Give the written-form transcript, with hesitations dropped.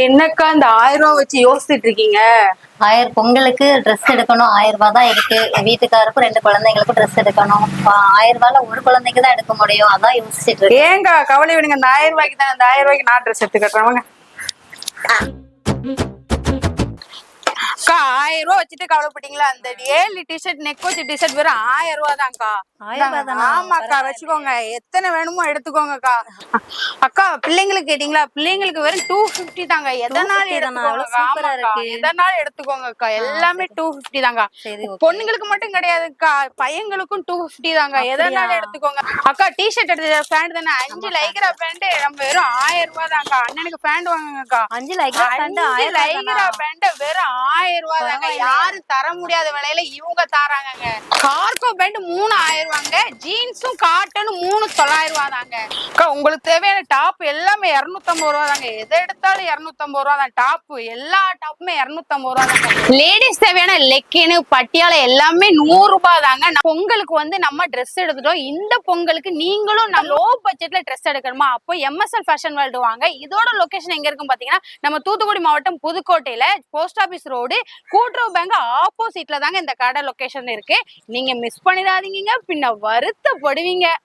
என்னக்கா இந்த 1000 வச்சு யோசிச்சுட்டு இருக்கீங்க? பொங்கலுக்கு ட்ரெஸ் எடுக்கணும். 1000 தான் இருக்கு. என் வீட்டுக்காருக்கும் 2 குழந்தைங்களுக்கும் ட்ரெஸ் எடுக்கணும். 1000 ஒரு குழந்தைக்கு தான் எடுக்க முடியும். அதான் யோசிச்சுட்டு இருக்கேன். ஏங்க கவலை விடுங்க, இந்த 1000 தான். இந்த 1000 நான் ட்ரெஸ் எடுத்து கட்டுறேன் வாங்க. அக்கா 1000 வச்சுட்டு கவலைப்பட்டீங்களா? அந்த 7 டிஷர்ட் நெக் வச்ச டிஷர்ட் வெறும் 1000 தான்க்கா. ஆமாக்கா, வச்சுக்கோங்க. எத்தனை வேணுமோ எடுத்துக்கோங்கக்கா. அக்கா பிள்ளைங்களுக்கு கேட்டீங்களா? பிள்ளைங்களுக்கு வெறும் 250 தாங்க. எதனால எடுத்துக்கோங்கக்கா. எல்லாமே 250 தாங்க. பொண்ணுங்களுக்கு மட்டும் கிடையாதுக்கா, பையங்களுக்கும் 250 தாங்க. எதனால எடுத்துக்கோங்க. அக்கா டிஷர்ட் எடுத்து பேண்ட் தானே, 5 லைக்ரா பேண்ட் நம்ம வெறும் 1000 தான்க்கா. அண்ணனுக்கு பேண்ட் வாங்குங்கக்கா. 5 லைக்ரா பேண்ட் வெறும் 1000 தாங்க. யாரும் தர முடியாத விலையில இவங்க தாராங்க. கார்கோ பேண்ட் 3000 வாங்க. ஜீன்ஸும் காட்டனும் 3900 தாங்க. அக்கா உங்களுக்கு தேவையான டாப் எல்லாமே 250 தாங்க. எதை எடுத்தாலும் 250 தான். டாப் எல்லா டாப்புமே 250 தாங்க. லேடிஸ் தேவையான லெக்கின் பட்டியால எல்லாமே 100 தாங்க. பொங்கலுக்கு நம்ம ட்ரெஸ் எடுத்துட்டோம். இந்த பொங்கலுக்கு நீங்களும் லோ பட்ஜெட்ல ட்ரெஸ் எடுக்கணுமா? அப்போ MSL ஃபேஷன் வேர்ல்டு வாங்க. இதோட லொகேஷன் எங்க இருக்கும் பாத்தீங்கன்னா, நம்ம தூத்துக்குடி மாவட்டம் புதுக்கோட்டையில போஸ்ட் ஆபீஸ் ரோடு கூட்டுறவு பேங்க் ஆப்போசிட்ல தாங்க இந்த கடை லொகேஷன் இருக்கு. நீங்க மிஸ் பண்ணிடாதீங்க, பின்ன வருத்தப்படுவீங்க.